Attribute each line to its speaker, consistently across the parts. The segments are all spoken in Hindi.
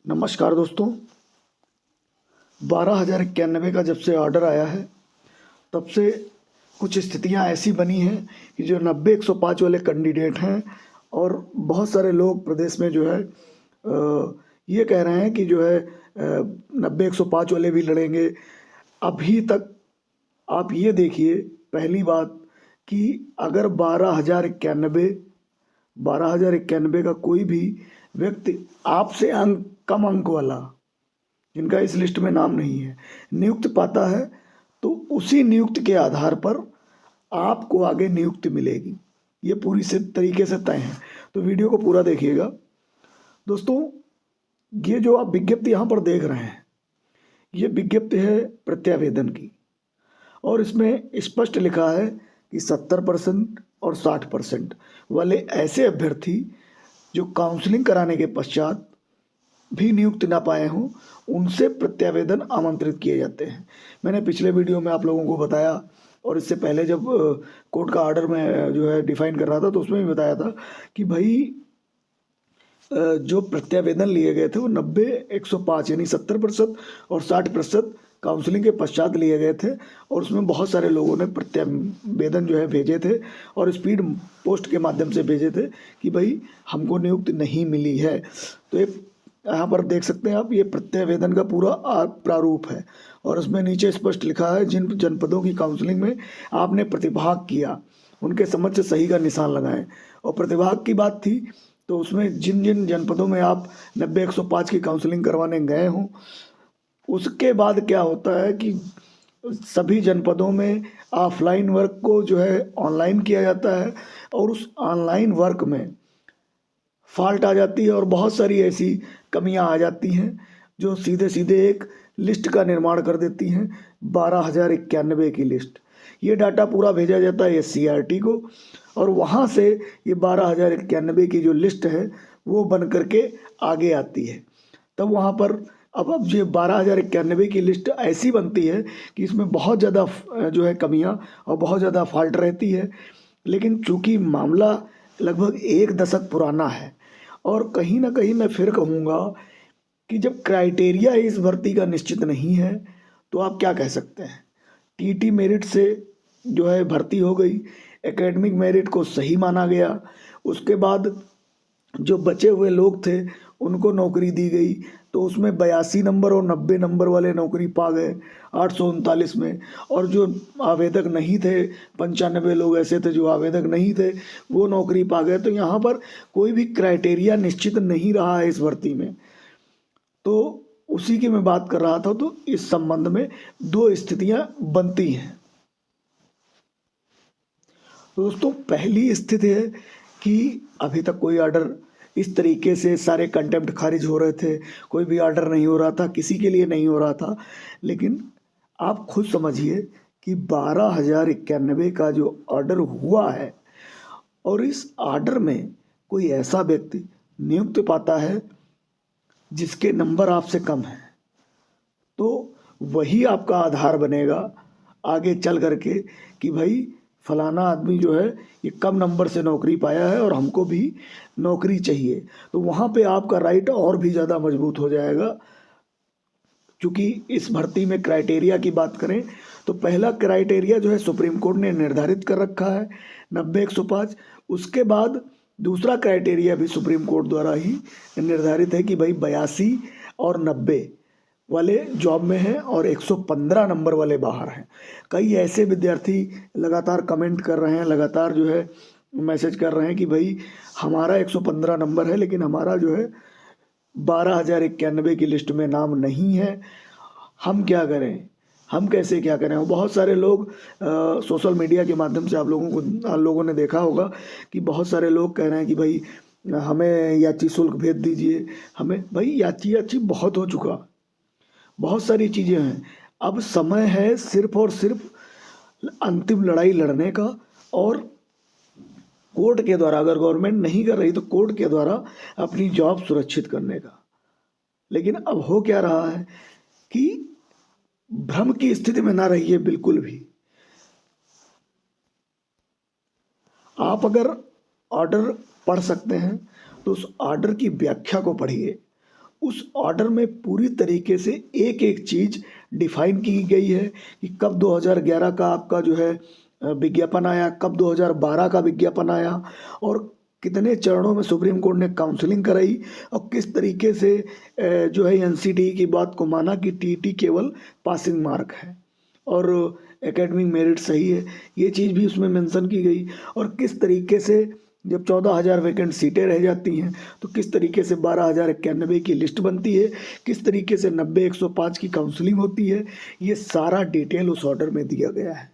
Speaker 1: नमस्कार दोस्तों। 12,091 का जब से ऑर्डर आया है तब से कुछ स्थितियां ऐसी बनी हैं कि जो 90-105 वाले कैंडिडेट हैं और बहुत सारे लोग प्रदेश में जो है ये कह रहे हैं कि जो है 90-105 वाले भी लड़ेंगे। अभी तक आप ये देखिए, पहली बात कि अगर 12,091 का कोई भी व्यक्ति आपसे कम अंक वाला, जिनका इस लिस्ट में नाम नहीं है, नियुक्ति पाता है तो उसी नियुक्ति के आधार पर आपको आगे नियुक्ति मिलेगी। ये पूरी से तरीके से तय है, तो वीडियो को पूरा देखिएगा। दोस्तों, ये जो आप विज्ञप्ति यहाँ पर देख रहे हैं, ये विज्ञप्ति है प्रत्यावेदन की, और इसमें स्पष्ट लिखा है कि 70% और 60% वाले ऐसे अभ्यर्थी जो काउंसलिंग कराने के पश्चात भी नियुक्ति ना पाए हों, उनसे प्रत्यावेदन आमंत्रित किए जाते हैं। मैंने पिछले वीडियो में आप लोगों को बताया, और इससे पहले जब कोर्ट का ऑर्डर में जो है डिफाइन कर रहा था तो उसमें भी बताया था कि भाई जो प्रत्यावेदन लिए गए थे वो 90-105 यानी 70% और 60% काउंसलिंग के पश्चात लिए गए थे, और उसमें बहुत सारे लोगों ने प्रत्यावेदन जो है भेजे थे और स्पीड पोस्ट के माध्यम से भेजे थे कि भाई हमको नियुक्ति नहीं मिली है। तो ये यहाँ पर देख सकते हैं आप, ये प्रत्यावेदन का पूरा प्रारूप है, और उसमें नीचे स्पष्ट लिखा है जिन जनपदों की काउंसलिंग में आपने प्रतिभाग किया उनके समक्ष सही का निशान लगाएं। और प्रतिभाग की बात थी तो उसमें जिन जिन जनपदों में आप 90-105 की काउंसलिंग करवाने गए हों, उसके बाद क्या होता है कि सभी जनपदों में ऑफलाइन वर्क को जो है ऑनलाइन किया जाता है, और उस ऑनलाइन वर्क में फॉल्ट आ जाती है और बहुत सारी ऐसी कमियां आ जाती हैं जो सीधे सीधे एक लिस्ट का निर्माण कर देती हैं, 12,091 की लिस्ट। ये डाटा पूरा भेजा जाता है SCRT को, और वहाँ से ये 12,091 की जो लिस्ट है वो बन करके आगे आती है। तब वहाँ पर अब ये 12,091 की लिस्ट ऐसी बनती है कि इसमें बहुत ज़्यादा जो है कमियां और बहुत ज़्यादा फॉल्ट रहती है। लेकिन चूंकि मामला लगभग 1 दशक पुराना है, और कहीं ना कहीं मैं फिर कहूँगा कि जब क्राइटेरिया इस भर्ती का निश्चित नहीं है तो आप क्या कह सकते हैं। TT मेरिट से जो है भर्ती हो गई, एकेडमिक मेरिट को सही माना गया, उसके बाद जो बचे हुए लोग थे उनको नौकरी दी गई, तो उसमें 82 नंबर और 90 नंबर वाले नौकरी पा गए 839 में, और जो आवेदक नहीं थे 95 लोग ऐसे थे जो आवेदक नहीं थे, वो नौकरी पा गए। तो यहाँ पर कोई भी क्राइटेरिया निश्चित नहीं रहा है इस भर्ती में, तो उसी की मैं बात कर रहा था। तो इस संबंध में दो स्थितियां बनती हैं। तो दोस्तों, पहली स्थिति है कि अभी तक कोई ऑर्डर इस तरीके से, सारे कंटेम्प्ट खारिज हो रहे थे, कोई भी ऑर्डर नहीं हो रहा था, किसी के लिए नहीं हो रहा था। लेकिन आप खुद समझिए कि 12,091 का जो ऑर्डर हुआ है, और इस ऑर्डर में कोई ऐसा व्यक्ति नियुक्ति पाता है जिसके नंबर आपसे कम है, तो वही आपका आधार बनेगा आगे चल करके कि भाई फलाना आदमी जो है ये कम नंबर से नौकरी पाया है और हमको भी नौकरी चाहिए। तो वहाँ पे आपका राइट और भी ज़्यादा मजबूत हो जाएगा। क्योंकि इस भर्ती में क्राइटेरिया की बात करें तो पहला क्राइटेरिया जो है सुप्रीम कोर्ट ने निर्धारित कर रखा है 90-105। उसके बाद दूसरा क्राइटेरिया भी सुप्रीम कोर्ट द्वारा ही निर्धारित है कि भाई 82 और 90 वाले जॉब में हैं और 115 नंबर वाले बाहर हैं। कई ऐसे विद्यार्थी लगातार कमेंट कर रहे हैं, लगातार जो है मैसेज कर रहे हैं कि भाई हमारा 115 नंबर है लेकिन हमारा जो है 12,091 की लिस्ट में नाम नहीं है, हम क्या करें, हम कैसे क्या करें। और बहुत सारे लोग सोशल मीडिया के माध्यम से आप लोगों ने देखा होगा कि बहुत सारे लोग कह रहे हैं कि भाई हमें याची शुल्क भेज दीजिए, हमें। भाई याची बहुत हो चुका, बहुत सारी चीज़ें हैं। अब समय है सिर्फ और सिर्फ अंतिम लड़ाई लड़ने का, और कोर्ट के द्वारा, अगर गवर्नमेंट नहीं कर रही तो कोर्ट के द्वारा अपनी जॉब सुरक्षित करने का। लेकिन अब हो क्या रहा है कि भ्रम की स्थिति में ना रहिए बिल्कुल भी। आप अगर ऑर्डर पढ़ सकते हैं तो उस ऑर्डर की व्याख्या को पढ़िए, उस ऑर्डर में पूरी तरीके से एक एक चीज़ डिफाइन की गई है कि कब 2011 का आपका जो है विज्ञापन आया, कब 2012 का विज्ञापन आया, और कितने चरणों में सुप्रीम कोर्ट ने काउंसलिंग कराई, और किस तरीके से जो है एनसीटी की बात को माना कि टीटी केवल पासिंग मार्क है और एकेडमिक मेरिट सही है, ये चीज़ भी उसमें मेंशन की गई। और किस तरीके से जब 14,000 वैकेंट सीटें रह जाती हैं तो किस तरीके से 12,091 की लिस्ट बनती है, किस तरीके से 90-105 की काउंसलिंग होती है, ये सारा डिटेल उस ऑर्डर में दिया गया है।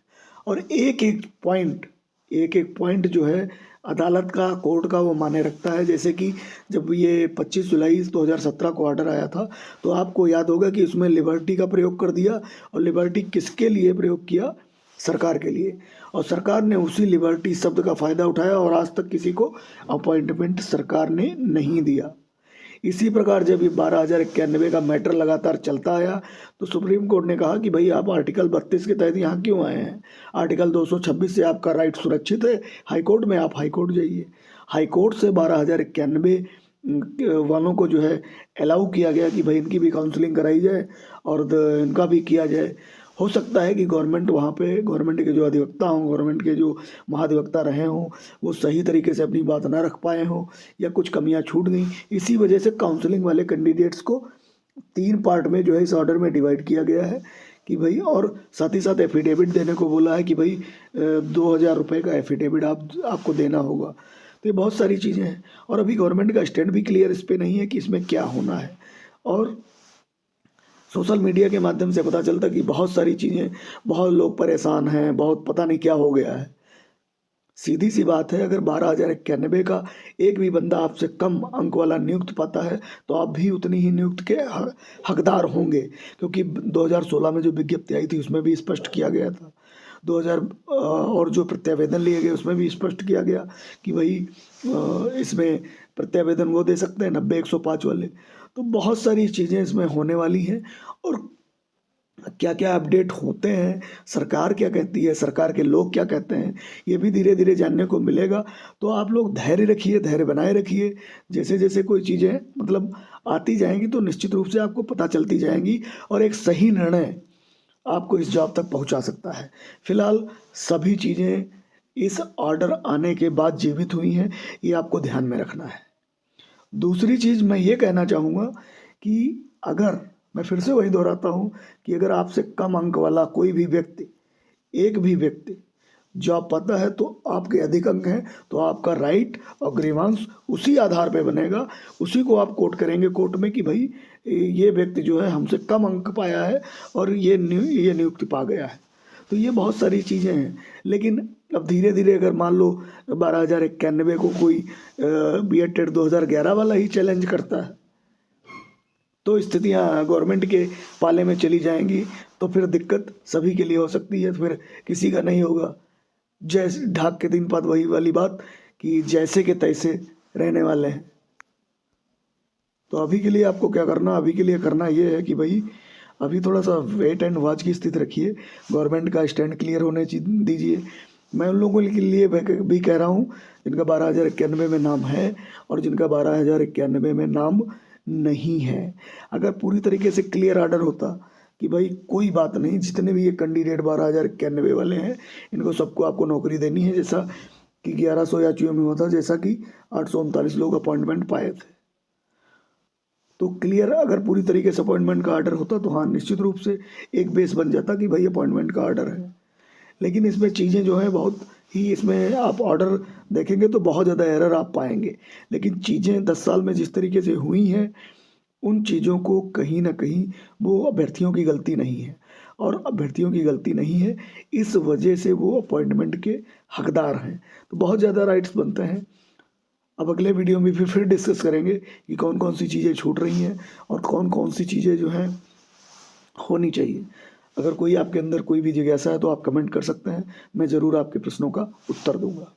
Speaker 1: और एक एक पॉइंट जो है अदालत का, कोर्ट का, वो माने रखता है। जैसे कि जब ये 25 जुलाई 2017 को ऑर्डर आया था तो आपको याद होगा कि उसमें लिबर्टी का प्रयोग कर दिया, और लिबर्टी किसके लिए प्रयोग किया? सरकार के लिए। और सरकार ने उसी लिबर्टी शब्द का फ़ायदा उठाया और आज तक किसी को अपॉइंटमेंट सरकार ने नहीं दिया। इसी प्रकार जब ये 12,091 का मैटर लगातार चलता आया तो सुप्रीम कोर्ट ने कहा कि भाई आप आर्टिकल 32 के तहत यहाँ क्यों आए हैं? आर्टिकल 226 से आपका राइट सुरक्षित है, हाईकोर्ट में, आप हाईकोर्ट जाइए। हाईकोर्ट से 12,091 वालों को जो है अलाउ किया गया कि भाई इनकी भी काउंसलिंग कराई जाए और इनका भी किया जाए। हो सकता है कि गवर्नमेंट वहाँ पे, गवर्नमेंट के जो अधिवक्ता हों, गवर्नमेंट के जो महाधिवक्ता रहे हों, वो सही तरीके से अपनी बात ना रख पाए हों या कुछ कमियां छूट गई। इसी वजह से काउंसलिंग वाले कैंडिडेट्स को 3 पार्ट में जो है इस ऑर्डर में डिवाइड किया गया है कि भाई, और साथ ही साथ एफिडेविट देने को बोला है कि भाई 2,000 रुपये का एफिडेविट आपको देना होगा। तो ये बहुत सारी चीज़ें हैं और अभी गवर्नमेंट का स्टैंड भी क्लियर इस पर नहीं है कि इसमें क्या होना है। और सोशल मीडिया के माध्यम से पता चलता कि बहुत सारी चीज़ें, बहुत लोग परेशान हैं, बहुत पता नहीं क्या हो गया है। सीधी सी बात है, अगर 12,091 का एक भी बंदा आपसे कम अंक वाला नियुक्त पाता है तो आप भी उतनी ही नियुक्त के हकदार होंगे, क्योंकि 2016 में जो विज्ञप्ति आई थी उसमें भी स्पष्ट किया गया था। 2000 और जो प्रत्यावेदन लिए गए उसमें भी स्पष्ट किया गया कि भाई इसमें प्रत्यावेदन वो दे सकते हैं 90-105 वाले। तो बहुत सारी चीज़ें इसमें होने वाली हैं और क्या क्या अपडेट होते हैं, सरकार क्या कहती है, सरकार के लोग क्या कहते हैं, ये भी धीरे धीरे जानने को मिलेगा। तो आप लोग धैर्य रखिए, धैर्य बनाए रखिए। जैसे जैसे कोई चीज़ें मतलब आती जाएंगी तो निश्चित रूप से आपको पता चलती जाएंगी और एक सही निर्णय आपको इस जॉब तक पहुंचा सकता है। फिलहाल सभी चीज़ें इस ऑर्डर आने के बाद जीवित हुई हैं, ये आपको ध्यान में रखना है। दूसरी चीज़ मैं ये कहना चाहूँगा कि अगर, मैं फिर से वही दोहराता हूँ कि अगर आपसे कम अंक वाला कोई भी व्यक्ति, एक भी व्यक्ति जॉब पाता है तो आपके अधिक अंक हैं तो आपका राइट और ग्रीवांस उसी आधार पे बनेगा, उसी को आप कोर्ट करेंगे कोर्ट में कि भाई ये व्यक्ति जो है हमसे कम अंक पाया है और ये नियुक्ति पा गया है। तो ये बहुत सारी चीज़ें हैं। लेकिन अब धीरे धीरे अगर मान लो 12,091 को कोई BEd टेट 2011 वाला ही चैलेंज करता है तो स्थितियाँ गवर्नमेंट के पाले में चली जाएंगी, तो फिर दिक्कत सभी के लिए हो सकती है, फिर किसी का नहीं होगा। जैसे ढाक के दिन बाद वही वाली बात कि जैसे के तैसे रहने वाले हैं। तो अभी के लिए आपको क्या करना, अभी के लिए करना ये है कि भाई अभी थोड़ा सा वेट एंड वॉच की स्थिति रखिए, गवर्नमेंट का स्टैंड क्लियर होने दीजिए। मैं उन लोगों के लिए भी कह रहा हूँ जिनका 12,091 में नाम है और जिनका 12,091 में नाम नहीं है। अगर पूरी तरीके से क्लियर ऑर्डर होता कि भाई कोई बात नहीं, जितने भी ये कैंडिडेट 12,091 वाले हैं इनको सबको आपको नौकरी देनी है, जैसा कि 1100 याचियों में हुआ था, जैसा कि 839 लोग अपॉइंटमेंट पाए थे। तो क्लियर अगर पूरी तरीके से अपॉइंटमेंट का ऑर्डर होता तो हाँ निश्चित रूप से एक बेस बन जाता कि भाई अपॉइंटमेंट का ऑर्डर है। लेकिन इसमें चीज़ें जो हैं बहुत ही, इसमें आप ऑर्डर देखेंगे तो बहुत ज़्यादा एरर आप पाएंगे। लेकिन चीज़ें 10 साल में जिस तरीके से हुई हैं उन चीज़ों को कहीं ना कहीं वो अभ्यर्थियों की गलती नहीं है, और अभ्यर्थियों की गलती नहीं है इस वजह से वो अपॉइंटमेंट के हकदार हैं। तो बहुत ज़्यादा राइट्स बनते हैं। अब अगले वीडियो में फिर डिस्कस करेंगे कि कौन कौन सी चीज़ें छूट रही हैं और कौन कौन सी चीज़ें जो हैं होनी चाहिए। अगर कोई आपके अंदर कोई भी जिज्ञासा है तो आप कमेंट कर सकते हैं, मैं ज़रूर आपके प्रश्नों का उत्तर दूंगा।